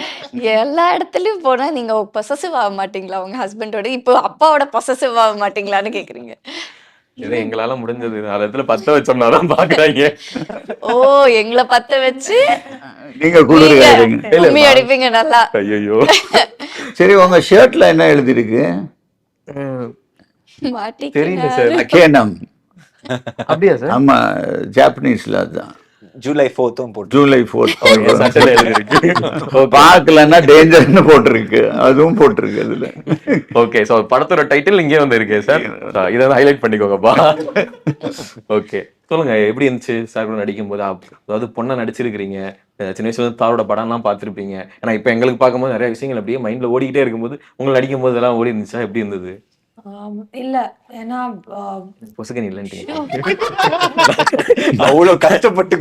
Speaker 7: எல்லா இடத்துலயும் போனா நீங்க பொசசிவ் ஆக மாட்டீங்களா உங்க ஹஸ்பண்டோட? இப்போ அப்பாவோட பொசசிவ் ஆக மாட்டீங்களான்னு கேக்குறீங்க.
Speaker 6: ஏதோ எங்களால முடிஞ்சது. 4 இடத்துல 10 வச்சோம்னாதான் பாக்குறாங்க.
Speaker 7: ஓ, எங்களை பத்த வச்சு
Speaker 1: நீங்க குளிர்காரங்க.
Speaker 7: கும்மி அடிப்பீங்க நல்லா.
Speaker 6: ஐயோ.
Speaker 1: சரி, உங்க ஷர்ட்ல என்ன எழுதிருக்கு?
Speaker 6: தெரியல சார்.
Speaker 1: அகேனம்.
Speaker 6: அப்படியா சார்?
Speaker 1: ஆமா, ஜாப்பனீஸ்ல அதுதான்.
Speaker 2: ஜூலை 4th போட்டு.
Speaker 1: ஜூலை 4th.
Speaker 6: சட்டையில எழுதிருக்கு.
Speaker 1: பார்க்கலன்னா டேஞ்சர்னு போட்டிருக்கு, அதுவும் போட்டிருக்கு அதுல.
Speaker 6: ஓகே, சோ படத்தோட டைட்டில் இங்கே வந்து இருக்கு சார், இதை வந்து ஹைலைட் பண்ணிக்கோங்கப்பா. ஓகே, சொல்லுங்க எப்படி இருந்துச்சு சார் கூட நடிக்கும் போது? அதாவது பொண்ணை நடிச்சிருக்கிறீங்க, சின்ன வயசுல வந்து தாரோட படம்லாம் பார்த்துருப்பீங்க. ஏன்னா இப்போ எங்களுக்கு பார்க்கும்போது நிறைய விஷயங்கள் அப்படியே மைண்ட்ல ஓடிக்கிட்டே இருக்கும்போது உங்களுக்கு நடிக்கும் போது எல்லாம் ஓடி இருந்துச்சா? எப்படி இருந்தது?
Speaker 9: இல்ல, ஏன்னா
Speaker 6: பொசுக்கன் இல்லைன்ட்டீங்க.
Speaker 2: அவ்வளவு கஷ்டப்பட்டு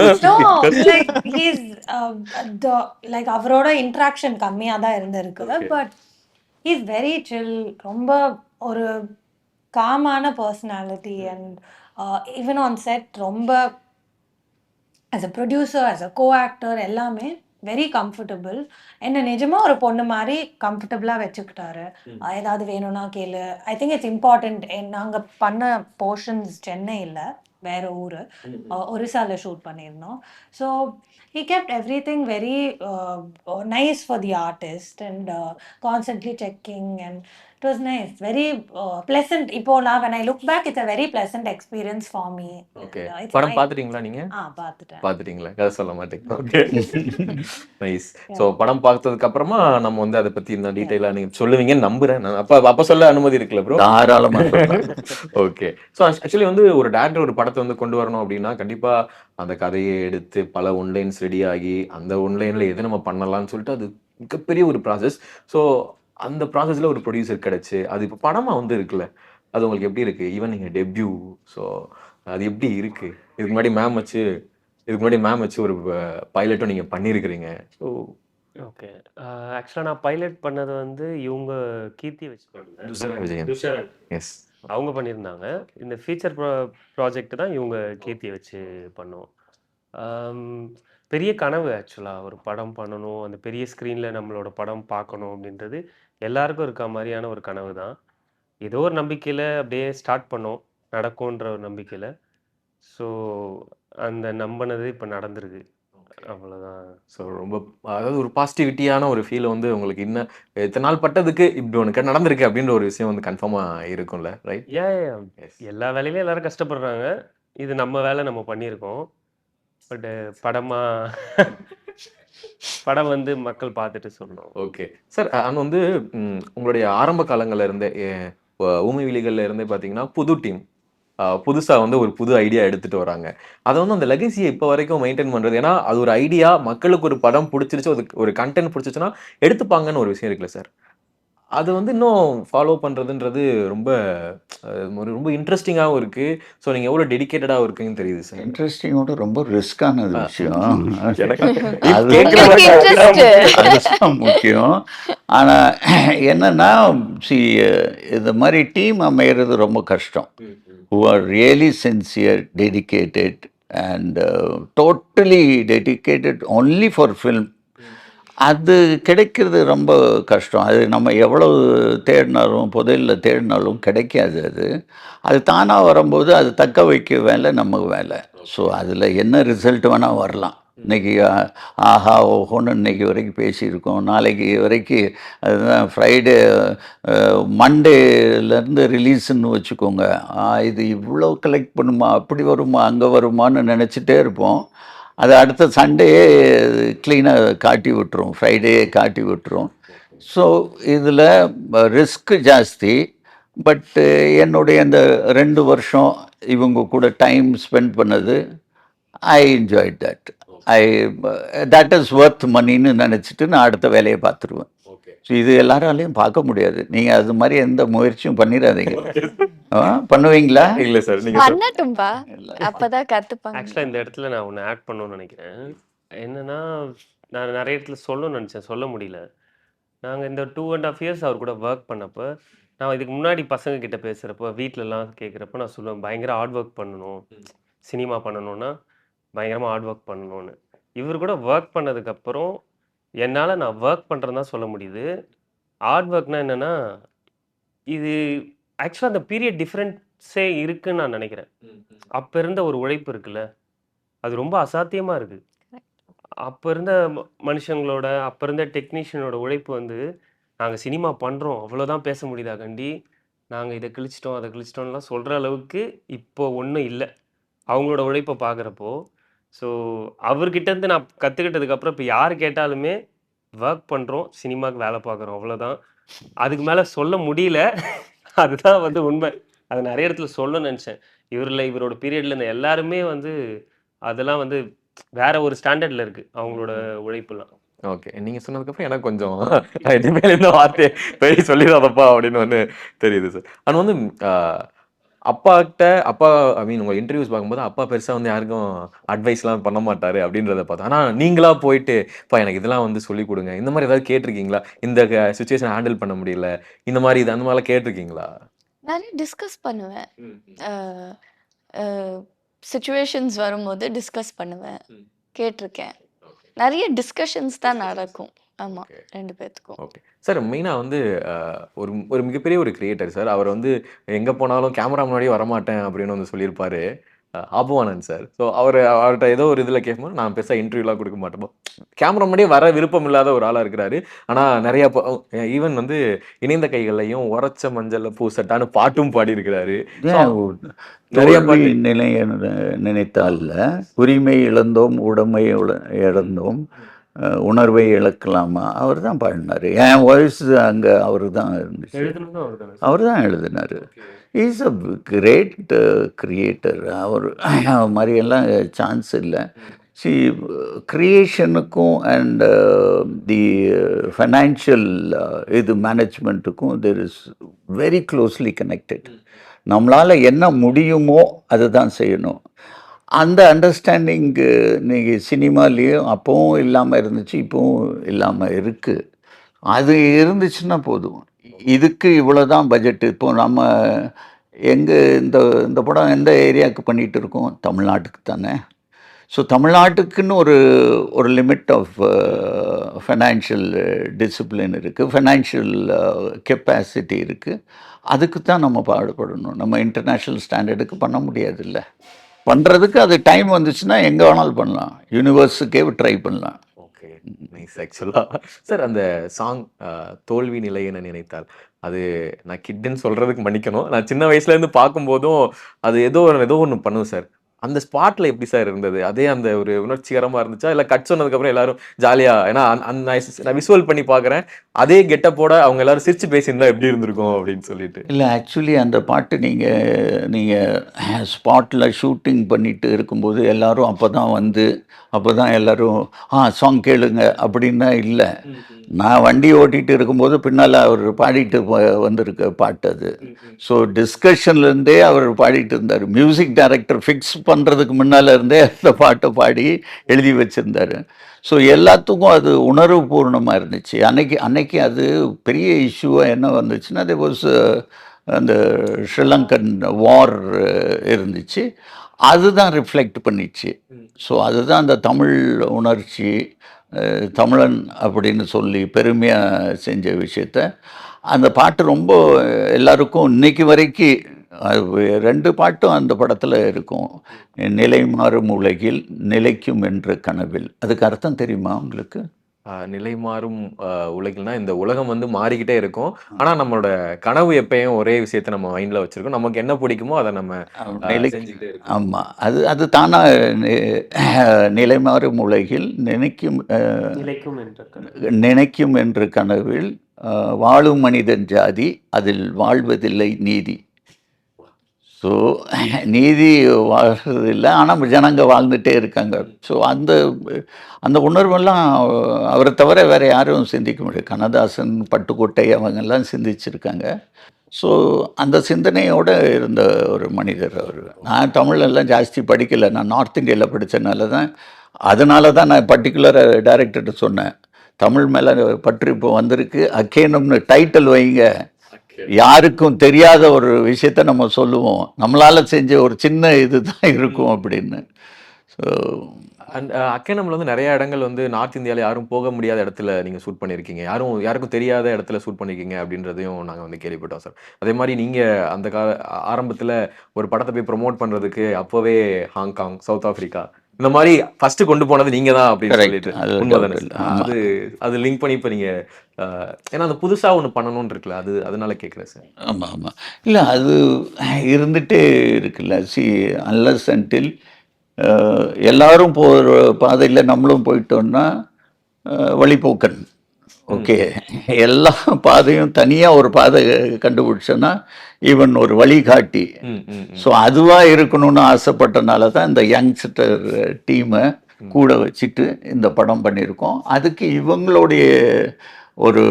Speaker 9: லைக் அவரோட இன்ட்ராக்ஷன் கம்மியா தான் இருந்திருக்கு. பட் இஸ் வெரி சில், ரொம்ப ஒரு காமான personality. And even on set ரொம்ப as a producer, as a co actor எல்லாமே வெரி கம்ஃபர்டபுள். என்ன நிஜமா ஒரு பொண்ணு மாதிரி கம்ஃபர்டபுளாக வச்சுக்கிட்டாரு. ஏதாவது வேணும்னா கேளு. I think it's important. நாங்கள் பண்ண போர்ஷன்ஸ் சென்னையில், வேற ஊர் ஒரிசால ஷூட் பண்ணியிருந்தோம். So he kept everything very nice for the artist and constantly checking, and it was nice, very pleasant. இப்போ நான் when I look back, it's a very pleasant experience for me.
Speaker 6: Okay, படம் பார்த்துட்டீங்களா நீங்க? பார்த்துட்டீங்களா? கதை சொல்ல மாட்டீங்க. Okay, nice. So படம் பார்த்ததுக்கு அப்புறமா நம்ம வந்து அதை பத்தி இந்த டீட்டெயிலா நீங்க சொல்லுவீங்கன்னு நம்புறேன். நான் அப்ப சொல்ல அனுமதி இருக்குல்ல ப்ரோ?
Speaker 1: தாராளமா.
Speaker 6: ஓகே, ஸோ ஆக்சுவலி வந்து ஒரு டேரக்டர் ஒரு படத்தை வந்து கொண்டு வரணும் அப்படின்னா கண்டிப்பா அந்த கதையை எடுத்து பல ஒன்லைன்ஸ் ரெடி ஆகி அந்த ஒன்லைன்ல எது நம்ம பண்ணலாம்னு சொல்லிட்டு அது மிகப்பெரிய ஒரு ப்ராசஸ். ஸோ அந்த ப்ராசஸ்ல ஒரு ப்ரொடியூசர் கிடைச்சு அது இப்போ படமா வந்து இருக்குல்ல, அது உங்களுக்கு எப்படி இருக்கு? ஈவன் நீங்க டெபியூ, ஸோ அது எப்படி இருக்கு? இதுக்கு முன்னாடி மேம் வச்சு ஒரு பைலட்டும் நீங்க பண்ணியிருக்கிறீங்க. ஸோ
Speaker 3: ஓகே, ஆக்சுவலாக நான் பைலட் பண்ணது வந்து இவங்க கீர்த்தி வச்சு பண்ணேன்.
Speaker 6: விஜயன்.
Speaker 3: துஷாரன்
Speaker 6: எஸ்,
Speaker 3: அவங்க பண்ணியிருந்தாங்க. இந்த ஃபீச்சர் ப்ராஜெக்ட் தான் இவங்க கீர்த்தியை வச்சு பண்ணோம். பெரிய கனவு ஆக்சுவலாக ஒரு படம் பண்ணணும், அந்த பெரிய ஸ்க்ரீனில் நம்மளோட படம் பார்க்கணும் அப்படின்றது எல்லாருக்கும் இருக்க மாதிரியான ஒரு கனவு தான். ஏதோ ஒரு நம்பிக்கையில் அப்படியே ஸ்டார்ட் பண்ணோம், நடக்கும்ன்ற ஒரு நம்பிக்கையில். ஸோ அந்த நம்பினது இப்போ நடந்திருக்கு, அவ்வளோதான்.
Speaker 6: ஸோ ரொம்ப அதாவது ஒரு பாசிட்டிவிட்டியான ஒரு ஃபீல் வந்து உங்களுக்கு இன்னும் இத்தனை நாள் பட்டதுக்கு இப்படி ஒன்று நடந்திருக்கு அப்படின்ற ஒரு விஷயம் வந்து கன்ஃபார்மாக இருக்கும்ல, ரைட்?
Speaker 3: ஏன் எல்லா வேலையிலும் எல்லாரும் கஷ்டப்படுறாங்க. இது நம்ம வேலை, நம்ம பண்ணியிருக்கோம். பட் படமா படம் வந்து மக்கள் பார்த்துட்டு சொல்லணும்.
Speaker 6: Okay sir. ஆனால் வந்து உங்களுடைய ஆரம்ப காலங்கள்ல இருந்தே ஊமை விழிகள்ல இருந்தே பார்த்தீங்கன்னா புது டீம் புதுசா வந்து ஒரு புது ஐடியா எடுத்துட்டு வராங்க. அத வந்து அந்த லெகசியை இப்போ வரைக்கும் மெயின்டெயின் பண்றது. ஏன்னா அது ஒரு ஐடியா, மக்களுக்கு ஒரு படம் பிடிச்சிருச்சு, அதுக்கு ஒரு கண்டென்ட் பிடிச்சிச்சுன்னா எடுத்துப்பாங்கன்னு ஒரு விஷயம் இருக்குல்ல சார். அது வந்து இன்னும் ஃபாலோ பண்றதுன்றது ரொம்ப ஒரு ரொம்ப இன்ட்ரெஸ்டிங்காவும் இருக்கு. ஸோ நீங்க எவ்வளோ டெடிகேட்டடாவும் இருக்கீங்கன்னு தெரியுது சார்.
Speaker 1: இன்ட்ரெஸ்டிங்கோட ரொம்ப ரிஸ்கானது விஷயம்.
Speaker 6: எனக்கு
Speaker 1: அது
Speaker 7: உங்களுக்கு interest.
Speaker 1: அதுதான் முக்கியம். ஆனா என்னன்னா, see, இந்த மாதிரி டீம் அமையிறது ரொம்ப கஷ்டம். Who are really sincere, dedicated and totally dedicated only for film. அது கிடைக்கிறது ரொம்ப கஷ்டம். அது நம்ம எவ்வளவு தேடினாலும், புதையல்ல தேடினாலும் கிடைக்காது அது. அது தானா வரும்போது அது தக்க வைக்க வேலை நம்ம வேலை. ஸோ அதில் என்ன ரிசல்ட் வேணால் வரலாம். இன்னைக்கு ஆஹா ஓஹோன்னு இன்னைக்கு வரைக்கும் பேசியிருக்கோம். நாளைக்கு வரைக்கும் அதுதான் ஃப்ரைடே மண்டேலேருந்து ரிலீஸுன்னு வச்சுக்கோங்க. இது இவ்வளோ கலெக்ட் பண்ணுமா, அப்படி வருமா, அங்கே வருமான்னு நினச்சிட்டே இருப்போம். அது அடுத்த சண்டேயே க்ளீனாக காட்டி விட்டுரும், ஃப்ரைடே காட்டி விட்டுரும். ஸோ இதில் ரிஸ்க் ஜாஸ்தி. பட் என்னுடைய இந்த 2 வருஷம் இவங்க கூட டைம் ஸ்பெண்ட் பண்ணது, I enjoyed that. That is worth மணின்னு நினச்சிட்டு நான் அடுத்த வேலையை பார்த்துருவேன். ஸோ இது எல்லாராலையும் பார்க்க முடியாது. நீங்கள் அது மாதிரி எந்த முயற்சியும் பண்ணிடாதீங்க. பண்ணுவீங்களா?
Speaker 6: இல்ல சார். நீங்க
Speaker 7: பண்ணட்டும்பா, அப்பதான் கத்துப்பாங்க.
Speaker 3: ஆக்சுவலாக இந்த இடத்துல நான் ஒன்று ஆட் பண்ணணும்னு நினைக்கிறேன். என்னன்னா, நான் நிறைய இடத்துல சொல்லணும்னு நினச்சேன், சொல்ல முடியல. நாங்கள் இந்த 2.5 இயர்ஸ் அவர் கூட ஒர்க் பண்ணப்போ, நான் இதுக்கு முன்னாடி பசங்க கிட்ட பேசுகிறப்போ, வீட்டிலலாம் கேட்குறப்ப நான் சொல்லுவேன், பயங்கர ஹார்ட் ஒர்க் பண்ணணும், சினிமா பண்ணணும்னா பயங்கரமாக ஹார்ட் ஒர்க் பண்ணணும்னு. இவர் கூட ஒர்க் பண்ணதுக்கப்புறம் என்னால் நான் ஒர்க் பண்ணுறேன்னு தான் சொல்ல முடியுது. ஹார்ட் ஒர்க்னா என்னென்னா, இது ஆக்சுவலாக அந்த பீரியட் டிஃப்ரென்ஸே இருக்குன்னு நான் நினைக்கிறேன். அப்போ இருந்த ஒரு உழைப்பு இருக்குல்ல, அது ரொம்ப அசாத்தியமாக இருக்குது. அப்போ இருந்த மனுஷங்களோட, அப்போ இருந்த டெக்னீஷியனோட உழைப்பு வந்து, நாங்கள் சினிமா பண்ணுறோம் அவ்வளோதான் பேச முடியுதா கண்டி, நாங்கள் இதை கிழிச்சிட்டோம் அதை கிழிச்சிட்டோம்லாம் சொல்கிற அளவுக்கு இப்போ ஒன்றும் இல்லை. அவங்களோட உழைப்பை பார்க்குறப்போ, ஸோ அவர்கிட்டேருந்து நான் கற்றுக்கிட்டதுக்கப்புறம் இப்போ யார் கேட்டாலுமே ஒர்க் பண்ணுறோம், சினிமாவுக்கு வேலை பார்க்குறோம், அவ்வளோதான். அதுக்கு மேலே சொல்ல முடியல. அதுதான் வந்து உண்மை. அதை நிறைய இடத்துல சொல்லணும்னு நினச்சேன். இவரோட பீரியடில் இருந்த எல்லாருமே வந்து அதெல்லாம் வந்து வேற ஒரு ஸ்டாண்டர்டில் இருக்குது அவங்களோட உழைப்புலாம்.
Speaker 6: ஓகே. நீங்க சொன்னதுக்கப்புறம் எனக்கு கொஞ்சம் இனிமேல் இந்த வார்த்தையை பெரிய சொல்லிடாதப்பா அப்படின்னு வந்து தெரியுது சார். ஆனால் வந்து அப்பா ஐ மீன் உங்கள் இன்டர்வியூஸ் பார்க்கும்போது அப்பா பெருசாக வந்து யாருக்கும் அட்வைஸ்லாம் பண்ண மாட்டார் அப்படின்றத பார்த்தேன். ஆனால் நீங்களா போயிட்டு இப்போ எனக்கு இதெல்லாம் வந்து சொல்லிக் கொடுங்க இந்த மாதிரி ஏதாவது கேட்டிருக்கீங்களா? இந்த சுச்சுவேஷன் ஹேண்டில் பண்ண முடியல இந்த மாதிரி இது அந்த மாதிரிலாம் கேட்டிருக்கீங்களா?
Speaker 7: நிறைய டிஸ்கஸ் பண்ணுவேன். சுச்சுவேஷன்ஸ் வரும்போது டிஸ்கஸ் பண்ணுவேன், கேட்டிருக்கேன். நிறைய டிஸ்கஷன்ஸ் தான் நடக்கும். ஆமாம், 2 பேர்த்துக்கும்.
Speaker 6: Okay sir. மெயினாக வந்து ஒரு ஒரு மிகப்பெரிய ஒரு கிரியேட்டர் சார். அவர் வந்து எங்கே போனாலும் கேமரா முன்னாடியே வரமாட்டேன் அப்படின்னு வந்து சொல்லியிருப்பாரு ஆபுவானந்த் சார். ஸோ அவர்கிட்ட ஏதோ ஒரு இதில் கேட்கும்போது நான் பெருசாக இன்டர்வியூலாம் கொடுக்க மாட்டோம், கேமரா முன்னாடியே வர விருப்பம் இல்லாத ஒரு ஆளாக இருக்கிறாரு. ஆனால் நிறையா ஈவன் வந்து இணைந்த கைகள்லையும் உரைச்ச மஞ்சள் பூசட்டான்னு பாட்டும் பாடி இருக்கிறாரு.
Speaker 1: நிறைய நிலைய நினைத்தால் உரிமை இழந்தோம், உடைமை இழந்தோம், உணர்வை இழக்கலாமா, அவர் தான் பாடினார். என் வாய்ஸ் அங்கே அவர் தான் இருந்துச்சு, அவர் தான் எழுதினார். Is a great creator. அவர் மாதிரியெல்லாம் சான்ஸ் இல்லை. சி கிரியேஷனுக்கும் அண்ட் தி ஃபைனான்ஷியல் இது மேனேஜ்மெண்ட்டுக்கும் there is very closely connected. நம்மளால் என்ன முடியுமோ அதை தான் செய்யணும். அந்த அண்டர்ஸ்டாண்டிங்கு நீங்கள் சினிமாலேயும் அப்போவும் இல்லாமல் இருந்துச்சு, இப்போவும் இல்லாமல் இருக்குது. அது இருந்துச்சுன்னா போதும். இதுக்கு இவ்வளோ தான் பட்ஜெட்டு. இப்போ நம்ம எங்கே இந்த படம் எந்த ஏரியாவுக்கு பண்ணிகிட்டு இருக்கோம்? தமிழ்நாட்டுக்கு தானே. ஸோ தமிழ்நாட்டுக்குன்னு ஒரு லிமிட் ஆஃப் ஃபைனான்ஷியல் டிசிப்ளின் இருக்குது, ஃபைனான்ஷியல் கெப்பாசிட்டி இருக்குது. அதுக்கு தான் நம்ம பாடுபடணும். நம்ம இன்டர்நேஷ்னல் ஸ்டாண்டர்டுக்கு பண்ண முடியாதுல்ல. பண்ணுறதுக்கு அது டைம் வந்துச்சுன்னா எங்கே வேணாலும் பண்ணலாம். யூனிவர்ஸுக்கே ட்ரை பண்ணலாம்.
Speaker 6: Okay, nice. ஆக்சுவலாக சார் அந்த சாங் தோல்வி நிலை என நினைத்தால், அது நான் கிட்டுன்னு சொல்கிறதுக்கு மன்னிக்கணும். நான் சின்ன வயசுலேருந்து பார்க்கும்போதும் அது ஏதோ ஒன்று பண்ணும் சார். அந்த ஸ்பாட்டில் எப்படி சார் இருந்தது? அதே அந்த ஒரு உணர்ச்சிகரமாக இருந்துச்சா? இல்லை கட் சொன்னதுக்கப்புறம் எல்லாரும் ஜாலியாக, ஏன்னா நான் விஷுவல் பண்ணி பார்க்குறேன், அதே கெட்டப்போட அவங்க எல்லாரும் சிரிச்சு பேசியிருந்தா எப்படி இருந்திருக்கும் அப்படின்னு சொல்லிட்டு.
Speaker 1: இல்லை, ஆக்சுவலி அந்த பாட்டு நீங்கள் ஸ்பாட்டில் ஷூட்டிங் பண்ணிட்டு இருக்கும்போது எல்லாரும் அப்போ தான் எல்லாரும் சாங் கேளுங்க அப்படின்னா இல்லை. நான் வண்டி ஓட்டிகிட்டு இருக்கும்போது பின்னால் அவர் பாடிட்டு வந்திருக்க பாட்டு அது. ஸோ டிஸ்கஷன்லேருந்தே அவர் பாடிட்டு இருந்தார். மியூசிக் டைரக்டர் ஃபிக்ஸ் பண்ணுறதுக்கு முன்னால் இருந்தே அந்த பாட்டை பாடி எழுதி வச்சுருந்தார். ஸோ எல்லாத்துக்கும் அது உணர்வுபூர்ணமாக இருந்துச்சு. அன்னைக்கு அது பெரிய இஷ்யூவாக என்ன வந்துச்சுன்னா, அது வாஸ் அந்த ஸ்ரீலங்கன் வார் இருந்துச்சு. அதுதான் ரிஃப்ளெக்ட் பண்ணிச்சு. ஸோ அதுதான் அந்த தமிழ் உணர்ச்சி, தமிழன் அப்படின்னு சொல்லி பெருமையாக செஞ்ச விஷயத்த அந்த பாட்டு ரொம்ப எல்லாருக்கும் இன்னைக்கு வரைக்கும் 2 பாட்டும் அந்த படத்தில் இருக்கும். நிலை மாறும் உலகில் நிலைக்கும் என்ற கனவில். அதுக்கு அர்த்தம் தெரியுமா உங்களுக்கு?
Speaker 6: நிலை மாறும் உலகில்னா இந்த உலகம் வந்து மாறிக்கிட்டே இருக்கும். ஆனால் நம்மளோட கனவு எப்பயும் ஒரே விஷயத்த நம்ம மைண்டில் வச்சுருக்கோம். நமக்கு என்ன பிடிக்குமோ அதை நம்ம செஞ்சுக்கிட்டே இருக்கோம்.
Speaker 1: ஆமாம், அது தானாக நிலை மாறும் உலகில் நினைக்கும் என்ற கனவில் வாழும் மனிதன் ஜாதி அதில் வாழ்வதில்லை நீதி. ஸோ நீதி வாழ்றதில்லை, ஆனால் ஜனங்க வாழ்ந்துகிட்டே இருக்காங்க. ஸோ அந்த உணர்வெல்லாம் அவரை தவிர வேறு யாரும் சிந்திக்க முடியாது. கண்ணதாசன், பட்டுக்கோட்டை அவங்கெல்லாம் சிந்திச்சிருக்காங்க. ஸோ அந்த சிந்தனையோடு இருந்த ஒரு மனிதர் அவர். நான் தமிழெல்லாம் ஜாஸ்தி படிக்கலை, நான் நார்த் இந்தியாவில் படித்தனால தான் நான் பர்டிகுலராக டைரக்டர்கிட்ட சொன்னேன், தமிழ் மேலே பற்று இப்போ வந்திருக்கு, அக்கேனம்னு டைட்டில் வைங்க, யாருக்கும் தெரியாத ஒரு விஷயத்த நம்ம சொல்லுவோம், நம்மளால் செஞ்ச ஒரு சின்ன இது தான் இருக்கும் அப்படின்னு. ஸோ
Speaker 6: அண்ட் அக்கேனம்ல வந்து நிறைய இடங்கள் வந்து நார்த் இந்தியாவில் யாரும் போக முடியாத இடத்துல நீங்கள் ஷூட் பண்ணியிருக்கீங்க, யாருக்கும் தெரியாத இடத்துல ஷூட் பண்ணியிருக்கீங்க அப்படின்றதையும் நாங்கள் வந்து கேள்விப்பட்டோம் சார். அதே மாதிரி நீங்கள் அந்த ஆரம்பத்தில் ஒரு படத்தை போய் ப்ரொமோட் பண்ணுறதுக்கு அப்போவே ஹாங்காங், சவுத் ஆஃப்ரிக்கா இந்த மாதிரி ஃபர்ஸ்ட் கொண்டு போனது நீங்க தான் அப்படின்னு சொல்லிட்டு அது லிங்க் பண்ணி இப்போ நீங்க ஏன்னா அந்த புதுசா ஒன்று பண்ணணும்னு இருக்குல்ல, அதனால கேட்குறேன் சார்.
Speaker 1: ஆமாம், இல்லை அது இருந்துகிட்டே இருக்குல்ல. அன்லஸ் அன்டில் எல்லாரும் போகிற பாதையில் நம்மளும் போயிட்டோம்னா வழிபோக்கன். ஓகே, எல்லா பாதையும் தனியாக ஒரு பாதை கண்டுபிடிச்சோன்னா ஈவன் ஒரு வழிகாட்டி. ஸோ அதுவாக இருக்கணும்னு ஆசைப்பட்டனால தான் இந்த யங்ஸ்டர் டீமை கூட வச்சுட்டு இந்த படம் பண்ணியிருக்கோம். அதுக்கு இவங்களுடைய ஒரு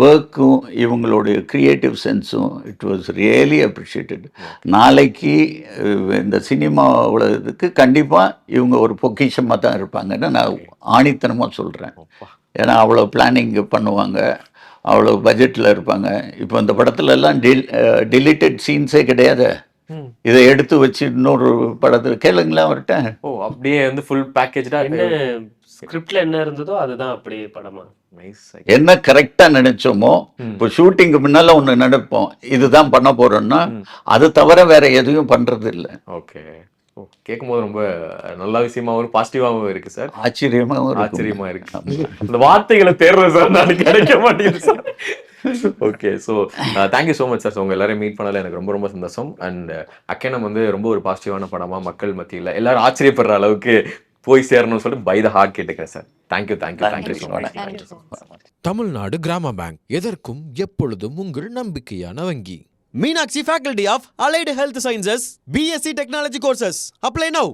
Speaker 1: ஒர்க்கும் இவங்களுடைய க்ரியேட்டிவ் சென்ஸும் இட் வாஸ் ரியலி அப்ரிஷியேட்டட். நாளைக்கு இந்த சினிமா உலகத்துக்கு கண்டிப்பாக இவங்க ஒரு பொக்கிஷமாக தான் இருப்பாங்கன்னு நான் ஆணித்தனமாக சொல்கிறேன். ஏன்னா அவ்வளோ பிளானிங் பண்ணுவாங்க, அவ்வளோ பட்ஜெட்டில் இருப்பாங்க. இப்போ இந்த படத்துல எல்லாம் டிலீட்டட் சீன்ஸே கிடையாது. இதை எடுத்து வச்சு இன்னொரு படத்தில் கேளுங்களேன் அவர்கிட்ட.
Speaker 6: அப்படியே வந்து ஃபுல் பேக்கேஜா
Speaker 3: என்ன ஸ்கிரிப்ட்ல என்ன இருந்ததோ அதுதான் அப்படியே படமா.
Speaker 1: என்ன கரெக்டா நினைச்சோமோ, இப்போ ஷூட்டிங்க்கு முன்னால ஒன்று நினைப்போம், இதுதான் பண்ண போறோம்னா அது தவிர வேற எதுவும் பண்றது இல்லை.
Speaker 6: ஓகே, கேட்கும்போது ரொம்ப நல்ல விஷயமாவும் பாசிட்டிவாகவும் இருக்கு சார். ஆச்சரியமா இருக்கு. அந்த வார்த்தைகளை தேடுறது சார் நான் கிடைக்க மாட்டேங்குது sir. Okay, so thank you so much sir. உங்க எல்லாரும் மீட் பண்ணல எனக்கு ரொம்ப ரொம்ப சந்தோஷம். அண்ட் அக்கேனம் வந்து ரொம்ப ஒரு பாசிட்டிவான படமா மக்கள் மத்தியில் எல்லாரும் ஆச்சரியப்படுற அளவுக்கு போய் சேரணும்னு சொல்லிட்டு பை த ஹார்ட் கேட்டுக்கிறேன் sir. Thank you so much.
Speaker 4: Tamil Nadu கிராம பேங்க், எதற்கும் எப்பொழுதும் உங்கள் நம்பிக்கையான வங்கி.
Speaker 5: Meenakshi Faculty of Allied Health Sciences, BSc Technology courses. Apply now.